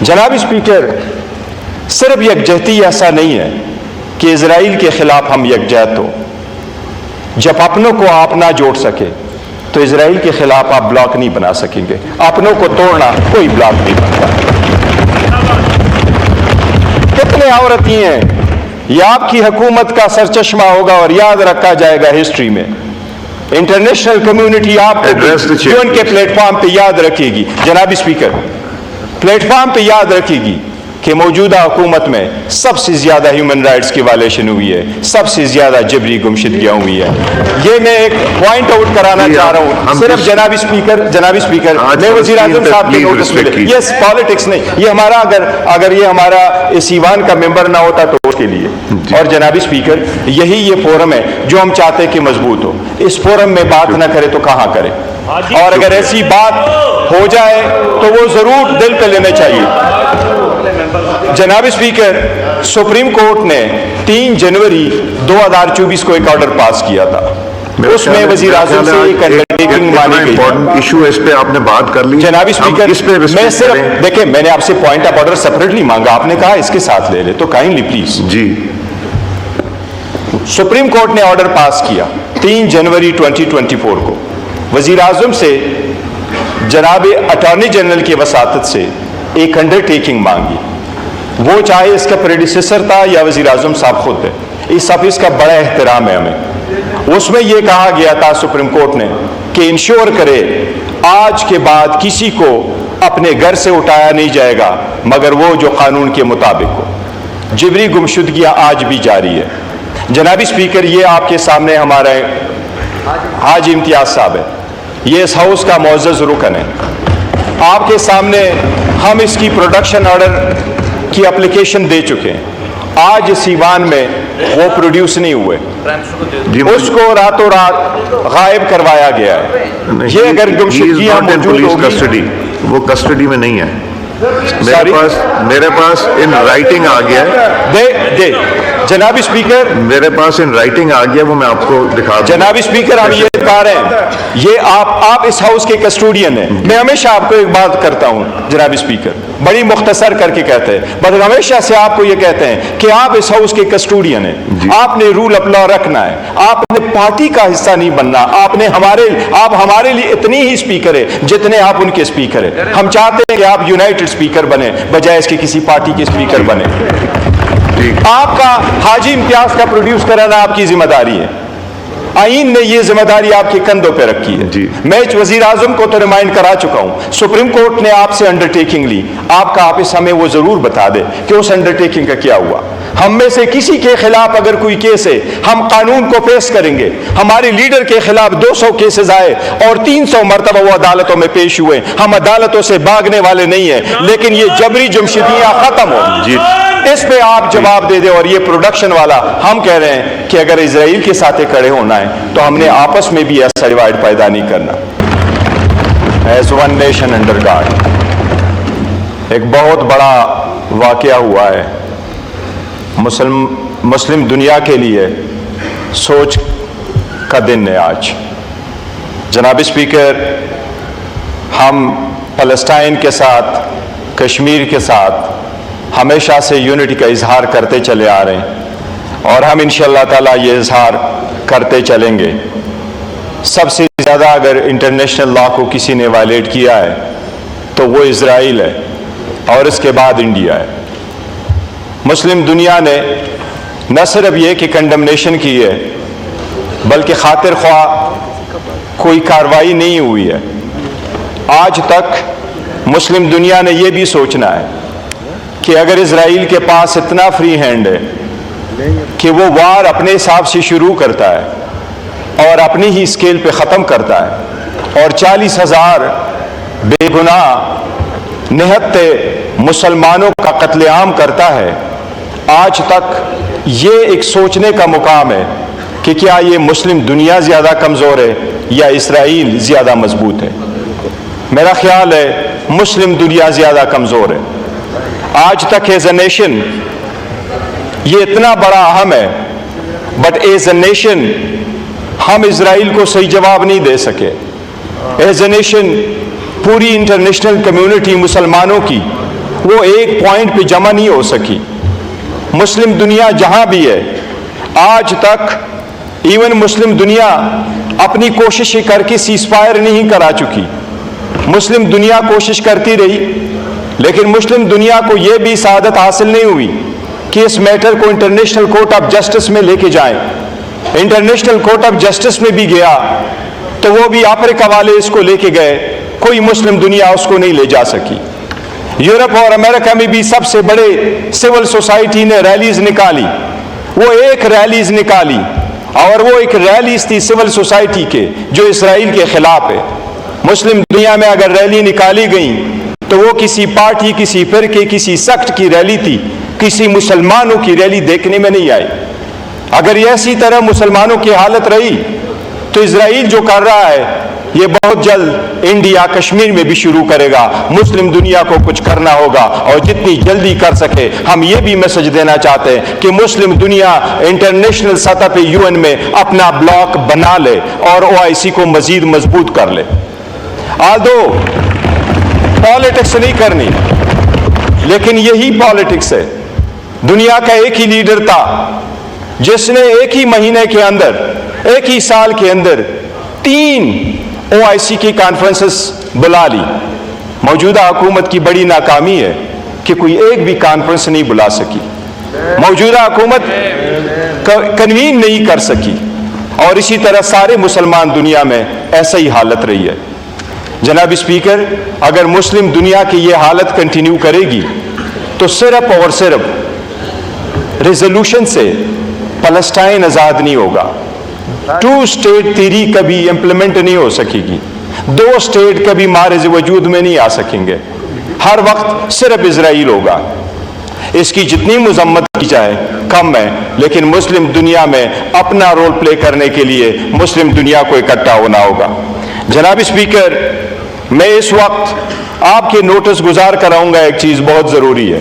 जनाब स्पीकर, सिर्फ यकजहती ऐसा नहीं है कि इजराइल के खिलाफ हम यकजहत हो। जब अपनों को आप ना जोड़ सके तो इजराइल के खिलाफ आप ब्लॉक नहीं बना सकेंगे। अपनों को तोड़ना कोई ब्लॉक नहीं बनता। कितने औरती हैं, यह आपकी हुकूमत का सरचश्मा होगा और याद रखा जाएगा हिस्ट्री में। इंटरनेशनल कम्युनिटी आपको यूएन के प्लेटफॉर्म पे याद रखेगी। जनाब स्पीकर, प्लेटफॉर्म पे याद रखेगी कि मौजूदा हुकूमत में सबसे ज्यादा ह्यूमन राइट्स की वायलेशन हुई है, सबसे ज्यादा जबरी गुमशुदगियां हुई है। ये मैं एक पॉइंट आउट कराना चाह रहा हूँ सिर्फ। जनाब स्पीकर, मैं वज़ीर आज़म साहब के नोटिस मिले, ये पॉलिटिक्स नहीं, ये हमारा अगर ये हमारा इस ईवान का मेंबर ना होता तो उसके लिए। और जनाब स्पीकर, यही ये फोरम है जो हम चाहते हैं कि मजबूत हो। इस फोरम में बात ना करे तो कहाँ करे, और अगर ऐसी बात हो जाए तो वो जरूर दिल पे लेना चाहिए। जनाब स्पीकर, सुप्रीम कोर्ट ने 3 जनवरी 2024 को एक ऑर्डर पास किया था। उसमें वज़ीर आज़म से एक अंडरटेकिंग मानी गई। इंपॉर्टेंट इशू है, इस पे आपने बात कर ली। जनाब स्पीकर, मैं सिर्फ देखिए, मैंने आपसे पॉइंट ऑफ ऑर्डर सेपरेटली मांगा, आपने कहा इसके साथ ले ले, तो काइंडली प्लीज जी। सुप्रीम कोर्ट ने ऑर्डर पास किया 3 जनवरी 2024 को। वज़ीर आज़म से जनाब अटॉर्नी जनरल की वसातत से एक अंडरटेकिंग मांगी। वो चाहे इसका प्रेडिसेसर था या वज़ीर आज़म साहब खुद है, इस ऑफिस का बड़ा एहतराम है हमें। उसमें यह कहा गया था सुप्रीम कोर्ट ने कि इंश्योर करे आज के बाद किसी को अपने घर से उठाया नहीं जाएगा मगर वो जो कानून के मुताबिक हो। जबरी गुमशुदगियां आज भी जारी है। जनाब स्पीकर, ये आपके सामने हमारे हाजी इम्तियाज साहब है, ये इस हाउस का मुअज़्ज़ज़ रुकन है। आपके सामने हम इसकी प्रोडक्शन ऑर्डर की एप्लीकेशन दे चुके हैं। आज इस ईवान में वो प्रोड्यूस नहीं हुए, उसको रातों रात गायब करवाया गया है। ये अगर गुमशुदगियां मौजूद होगी, वो कस्टडी में नहीं है। मेरे पास इन राइटिंग आ गया है। जनाब स्पीकर, मेरे पास इन राइटिंग आ गया, वो मैं आपको दिखा दूं। जनाब स्पीकर, हम ये कह रहे हैं, ये आप इस हाउस के कस्टोडियन हैं। मैं हमेशा आपको एक बात करता हूं जनाब स्पीकर, बड़ी मुख्तसर करके कहते हैं, बट हमेशा से आपको ये कहते हैं कि आप इस हाउस के कस्टोडियन हैं। आपने रूल ऑफ लॉ रखना है, आपने पार्टी का हिस्सा नहीं बनना। आप हमारे लिए इतनी ही स्पीकर है जितने आप उनके स्पीकर है। हम चाहते हैं कि आप यूनाइटेड स्पीकर बने बजाय इसके किसी पार्टी के स्पीकर बने। आपका हाजी इम्तियाज का प्रोड्यूस कराना आपकी जिम्मेदारी है। आईन ने यह जिम्मेदारी आपके कंधों पे रखी है। मैं वजीर आजम को तो रिमाइंड करा चुका हूं, सुप्रीम कोर्ट ने आपसे अंडरटेकिंग ली। आपका ऑफिस हमें वो जरूर बता दे कि उस अंडरटेकिंग का क्या हुआ। हम में से किसी के खिलाफ अगर कोई केस है, हम कानून को पेश करेंगे। हमारे लीडर के खिलाफ 200 केसेस आए और 300 मरतबा वो अदालतों में पेश हुए। हम अदालतों से भागने वाले नहीं है, लेकिन ये जबरी जुमशुदगियां खत्म हो, इस पे आप जवाब दे दे। और ये प्रोडक्शन वाला, हम कह रहे हैं कि अगर इजराइल के साथ खड़े होना है तो हमने आपस में भी ऐसा डिवाइड पैदा नहीं करना। As one nation under God. एक बहुत बड़ा वाकया हुआ है मुस्लिम दुनिया के लिए, सोच का दिन है आज। जनाब स्पीकर, हम फलस्तीन के साथ, कश्मीर के साथ हमेशा से यूनिटी का इजहार करते चले आ रहे हैं और हम इंशाअल्लाह ताला ये इजहार करते चलेंगे। सबसे ज़्यादा अगर इंटरनेशनल लॉ को किसी ने वायलेट किया है तो वो इजराइल है और इसके बाद इंडिया है। मुस्लिम दुनिया ने न सिर्फ ये कि कंडमनेशन की है बल्कि खातिर ख्वाह कोई कार्रवाई नहीं हुई है। आज तक मुस्लिम दुनिया ने यह भी सोचना है कि अगर इजराइल के पास इतना फ्री हैंड है कि वो वार अपने हिसाब से शुरू करता है और अपनी ही स्केल पे ख़त्म करता है और 40,000 बेगुनाह निहत्ते मुसलमानों का कत्लेआम करता है, आज तक ये एक सोचने का मुकाम है कि क्या ये मुस्लिम दुनिया ज़्यादा कमज़ोर है या इसराइल ज़्यादा मजबूत है। मेरा ख्याल है मुस्लिम दुनिया ज़्यादा कमज़ोर है। आज तक एज ए नेशन ये इतना बड़ा अहम है, बट एज ए नेशन हम इजराइल को सही जवाब नहीं दे सके। एज ए नेशन पूरी इंटरनेशनल कम्युनिटी मुसलमानों की وہ ایک پوائنٹ پہ جمع نہیں ہو سکی. مسلم دنیا جہاں بھی ہے آج تک، ایون مسلم دنیا اپنی کوششیں کر کے سیز فائر نہیں کرا چکی. مسلم دنیا کوشش کرتی رہی، لیکن مسلم دنیا کو یہ بھی سعادت حاصل نہیں ہوئی کہ اس میٹر کو انٹرنیشنل کورٹ آف جسٹس میں لے کے جائیں. انٹرنیشنل کورٹ آف جسٹس میں بھی گیا تو وہ بھی افریقہ والے اس کو لے کے گئے، کوئی مسلم دنیا اس کو نہیں لے جا سکی. یورپ اور امریکہ میں بھی سب سے بڑے سول سوسائٹی نے ریلیز نکالی، وہ ایک ریلیز نکالی اور وہ ایک ریلیز تھی سول سوسائٹی کے جو اسرائیل کے خلاف ہے. مسلم دنیا میں اگر ریلی نکالی گئی تو وہ کسی پارٹی، کسی فرقے، کسی سیکٹ کی ریلی تھی، کسی مسلمانوں کی ریلی دیکھنے میں نہیں آئی. اگر یہ اسی طرح مسلمانوں کی حالت رہی تو اسرائیل جو کر رہا ہے یہ بہت جلد انڈیا کشمیر میں بھی شروع کرے گا. مسلم دنیا کو کچھ کرنا ہوگا اور جتنی جلدی کر سکے. ہم یہ بھی میسج دینا چاہتے ہیں کہ مسلم دنیا انٹرنیشنل سطح پہ UN میں اپنا بلاک بنا لے اور OIC کو مزید مضبوط کر لے. آلدو پالیٹکس نہیں کرنی، لیکن یہی پالیٹکس ہے. دنیا کا ایک ہی لیڈر تھا جس نے ایک ہی مہینے کے اندر، ایک ہی سال کے اندر 3 OIC کی کانفرنسز بلا لی. موجودہ حکومت کی بڑی ناکامی ہے کہ کوئی ایک بھی کانفرنس نہیں بلا سکی. موجودہ حکومت کنوین نہیں کر سکی، اور اسی طرح سارے مسلمان دنیا میں ایسا ہی حالت رہی ہے. جناب اسپیکر، اگر مسلم دنیا کی یہ حالت کنٹینیو کرے گی تو صرف اور صرف ریزولوشن سے فلسطین آزاد نہیں ہوگا. 2 اسٹیٹ تھیری کبھی امپلیمنٹ نہیں ہو سکے گی. 2 اسٹیٹ کبھی مارز وجود میں نہیں آ سکیں گے. ہر وقت صرف اسرائیل ہوگا. اس کی جتنی مذمت کی جائے کم ہے، لیکن مسلم دنیا میں اپنا رول پلے کرنے کے لیے مسلم دنیا کو اکٹھا ہونا ہوگا. جناب اسپیکر، میں اس وقت آپ کے نوٹس گزار کراؤں گا، ایک چیز بہت ضروری ہے.